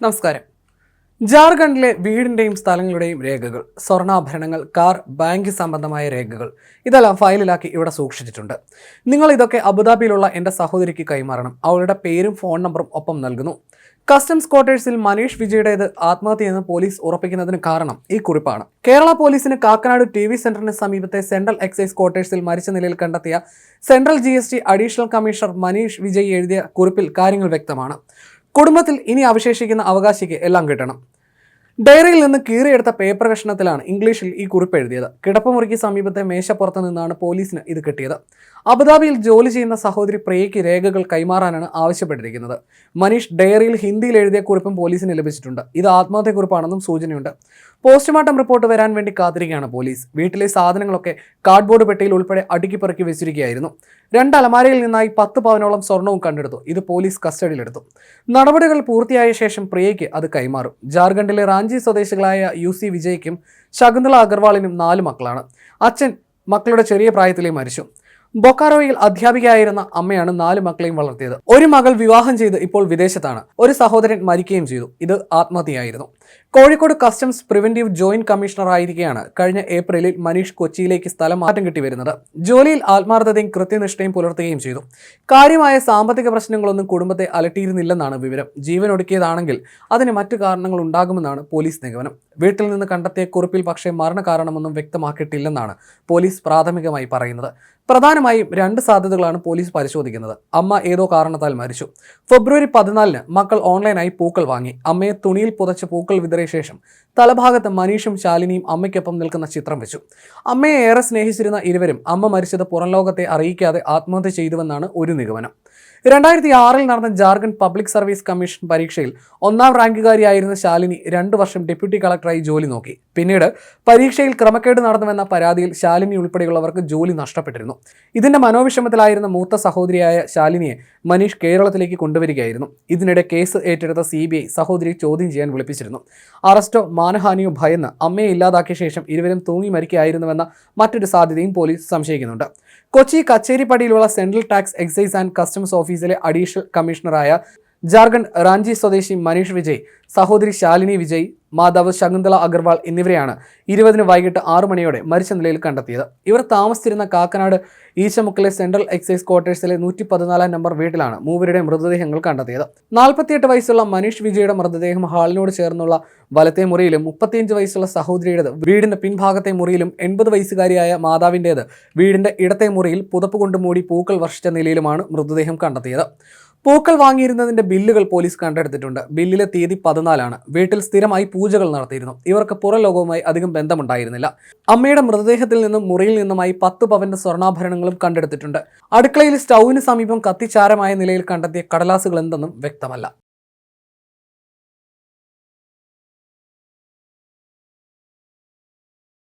നമസ്കാരം. ജാർഖണ്ഡിലെ വീടിന്റെയും സ്ഥലങ്ങളുടെയും രേഖകൾ, സ്വർണ്ണാഭരണങ്ങൾ, കാർ, ബാങ്ക് സംബന്ധമായ രേഖകൾ ഇതെല്ലാം ഫയലിലാക്കി ഇവിടെ സൂക്ഷിച്ചിട്ടുണ്ട്. നിങ്ങൾ ഇതൊക്കെ അബുദാബിയിലുള്ള എൻ്റെ സഹോദരിക്ക് കൈമാറണം. അവളുടെ പേരും ഫോൺ നമ്പറും ഒപ്പം നൽകുന്നു. കസ്റ്റംസ് ക്വാർട്ടേഴ്സിൽ മനീഷ് വിജയുടേത് ആത്മഹത്യയെന്ന് പോലീസ് ഉറപ്പിക്കുന്നതിന് കാരണം ഈ കുറിപ്പാണ്. കേരള പോലീസിന് കാക്കനാട് TV സെന്ററിന് സമീപത്തെ സെൻട്രൽ എക്സൈസ് ക്വാർട്ടേഴ്സിൽ മരിച്ച നിലയിൽ കണ്ടെത്തിയ central GST additional commissioner Manish Vijay എഴുതിയ കുറിപ്പിൽ കാര്യങ്ങൾ വ്യക്തമാണ്. കുടുംബത്തിൽ ഇനി അവശേഷിക്കുന്ന അവകാശിക്ക് എല്ലാം കിട്ടണം. ഡയറിയിൽ നിന്ന് കീറിയെടുത്ത പേപ്പർ കഷ്ണത്തിലാണ് ഇംഗ്ലീഷിൽ ഈ കുറിപ്പ് എഴുതിയത്. കിടപ്പുമുറിക്ക് സമീപത്തെ മേശപ്പുറത്ത് നിന്നാണ് പോലീസിന് ഇത് കിട്ടിയത്. അബുദാബിയിൽ ജോലി ചെയ്യുന്ന സഹോദരി പ്രിയയ്ക്ക് രേഖകൾ കൈമാറാനാണ് ആവശ്യപ്പെട്ടിരിക്കുന്നത്. മനീഷ് ഡയറിയിൽ ഹിന്ദിയിൽ എഴുതിയ കുറിപ്പും പോലീസിന് ലഭിച്ചിട്ടുണ്ട്. ഇത് ആത്മഹത്യക്കുറിപ്പാണെന്നും സൂചനയുണ്ട്. പോസ്റ്റ്മോർട്ടം റിപ്പോർട്ട് വരാൻ വേണ്ടി കാത്തിരിക്കുകയാണ് പോലീസ്. വീട്ടിലെ സാധനങ്ങളൊക്കെ കാർഡ്ബോർഡ് പെട്ടിയിൽ ഉൾപ്പെടെ അടുക്കി പെറുക്കി വെച്ചിരിക്കുകയായിരുന്നു. 2 അലമാരയിൽ നിന്നായി 10 പവനോളം സ്വർണവും കണ്ടെടുത്തു. ഇത് പോലീസ് കസ്റ്റഡിയിലെടുത്തു. നടപടികൾ പൂർത്തിയായ ശേഷം പ്രിയയ്ക്ക് അത് കൈമാറും. ജാർഖണ്ഡിലെ റാഞ്ചി സ്വദേശികളായ UC വിജയ്ക്കും ശകുന്തള അഗർവാളിനും 4 മക്കളാണ്. അച്ഛൻ മക്കളുടെ ചെറിയ പ്രായത്തിലേ മരിച്ചു. ബൊക്കാറോയിൽ അധ്യാപികയായിരുന്ന അമ്മയാണ് 4 മക്കളെയും വളർത്തിയത്. ഒരു മകൾ വിവാഹം ചെയ്ത് ഇപ്പോൾ വിദേശത്താണ്. ഒരു സഹോദരൻ മരിക്കുകയും ചെയ്തു. ഇത് ആത്മഹത്യയായിരുന്നു. Kozhikode customs preventive joint commissioner ആയിരിക്കെയാണ് കഴിഞ്ഞ ഏപ്രിലിൽ മനീഷ് കൊച്ചിയിലേക്ക് സ്ഥലം മാറ്റം കിട്ടി വരുന്നത്. ജോലിയിൽ ആത്മാർത്ഥതയും കൃത്യനിഷ്ഠയും പുലർത്തുകയും ചെയ്തു. കാര്യമായ സാമ്പത്തിക പ്രശ്നങ്ങളൊന്നും കുടുംബത്തെ അലട്ടിയിരുന്നില്ലെന്നാണ് വിവരം. ജീവൻ ഒടുക്കിയതാണെങ്കിൽ അതിന് മറ്റു കാരണങ്ങൾ ഉണ്ടാകുമെന്നാണ് പോലീസ് നിഗമനം. വീട്ടിൽ നിന്ന് കണ്ടെത്തിയ കുറിപ്പിൽ പക്ഷേ മരണകാരണമൊന്നും വ്യക്തമാക്കിയിട്ടില്ലെന്നാണ് പോലീസ് പ്രാഥമികമായി പറയുന്നത്. പ്രധാനമായും 2 സാധ്യതകളാണ് പോലീസ് പരിശോധിക്കുന്നത്. അമ്മ ഏതോ കാരണത്താൽ മരിച്ചു. ഫെബ്രുവരി 14-ന് മക്കൾ ഓൺലൈനായി പൂക്കൾ വാങ്ങി. അമ്മയെ തുണിയിൽ പുതച്ച് പൂക്കൾ വിതറിയ ശേഷം തലഭാഗത്ത് മനീഷും ശാലിനിയും അമ്മയ്ക്കൊപ്പം നിൽക്കുന്ന ചിത്രം വെച്ചു. അമ്മയെ ഏറെ സ്നേഹിച്ചിരുന്ന ഇരുവരും അമ്മ മരിച്ചത് പുറം ലോകത്തെ അറിയിക്കാതെ ആത്മഹത്യ ചെയ്തുവെന്നാണ് ഒരു നിഗമനം. 2006-ൽ നടന്ന ജാർഖണ്ഡ് പബ്ലിക് സർവീസ് കമ്മീഷൻ പരീക്ഷയിൽ 1ാം റാങ്കുകാരിയായിരുന്ന ശാലിനി 2 വർഷം ഡെപ്യൂട്ടി കളക്ടറായി ജോലി നോക്കി. പിന്നീട് പരീക്ഷയിൽ ക്രമക്കേട് നടന്നുവെന്ന പരാതിയിൽ ശാലിനി ഉൾപ്പെടെയുള്ളവർക്ക് ജോലി നഷ്ടപ്പെട്ടിരുന്നു. ഇതിന്റെ മനോവിഷമത്തിലായിരുന്ന മൂത്ത സഹോദരിയായ ശാലിനിയെ മനീഷ് കേരളത്തിലേക്ക് കൊണ്ടുവരികയായിരുന്നു. ഇതിനിടെ കേസ് ഏറ്റെടുത്ത CBI സഹോദരി ചോദ്യം ചെയ്യാൻ വിളിപ്പിച്ചിരുന്നു. അറസ്റ്റോ മാനഹാനിയോ ഭയന്ന് അമ്മയെ ഇല്ലാതാക്കിയ ശേഷം ഇരുവരും തൂങ്ങി മരിക്കുകയായിരുന്നുവെന്ന മറ്റൊരു സാധ്യതയും പോലീസ് സംശയിക്കുന്നുണ്ട്. കൊച്ചി കച്ചേരിപ്പടിയിലുള്ള central tax excise and customs ഓഫീസിലെ അഡീഷണൽ കമ്മീഷണറായ ജാർഖണ്ഡ് റാഞ്ചി സ്വദേശി മനീഷ് വിജയ്, സഹോദരി ശാലിനി വിജയ്, മാതാവ് ശകുന്തള അഗർവാൾ എന്നിവരെയാണ് 20-ന് വൈകിട്ട് 6 മണിയോടെ മരിച്ച നിലയിൽ കണ്ടെത്തിയത്. ഇവർ താമസിച്ചിരുന്ന കാക്കനാട് ഈശമുക്കിലെ സെൻട്രൽ എക്സൈസ് ക്വാർട്ടേഴ്സിലെ 114-ാം നമ്പർ വീട്ടിലാണ് മൂവരുടെ മൃതദേഹങ്ങൾ കണ്ടെത്തിയത്. 48 വയസ്സുള്ള മനീഷ് വിജയുടെ മൃതദേഹം ഹാളിനോട് ചേർന്നുള്ള വലത്തെ മുറിയിലും 35 വയസ്സുള്ള സഹോദരിയുടേത് വീടിന്റെ പിൻഭാഗത്തെ മുറിയിലും 80 വയസ്സുകാരിയായ മാതാവിൻ്റേത് വീടിന്റെ ഇടത്തെ മുറിയിൽ പുതപ്പ് കൊണ്ട് മൂടി പൂക്കൾ വർഷിച്ച നിലയിലുമാണ് മൃതദേഹം കണ്ടെത്തിയത്. പൂക്കൾ വാങ്ങിയിരുന്നതിന്റെ ബില്ലുകൾ പോലീസ് കണ്ടെടുത്തിട്ടുണ്ട്. ബില്ലിലെ തീയതി 14-ആണ്. വീട്ടിൽ സ്ഥിരമായി പൂജകൾ നടത്തിയിരുന്നു. ഇവർക്ക് പുറം ലോകവുമായി അധികം ബന്ധമുണ്ടായിരുന്നില്ല. അമ്മയുടെ മൃതദേഹത്തിൽ നിന്നും മുറിയിൽ നിന്നുമായി 10 പവന്റെ സ്വർണ്ണാഭരണങ്ങളും കണ്ടെടുത്തിട്ടുണ്ട്. അടുക്കളയിൽ സ്റ്റൗവിന് സമീപം കത്തിച്ചാരമായ നിലയിൽ കണ്ടെത്തിയ കടലാസുകൾ എന്തെന്നും വ്യക്തമല്ല.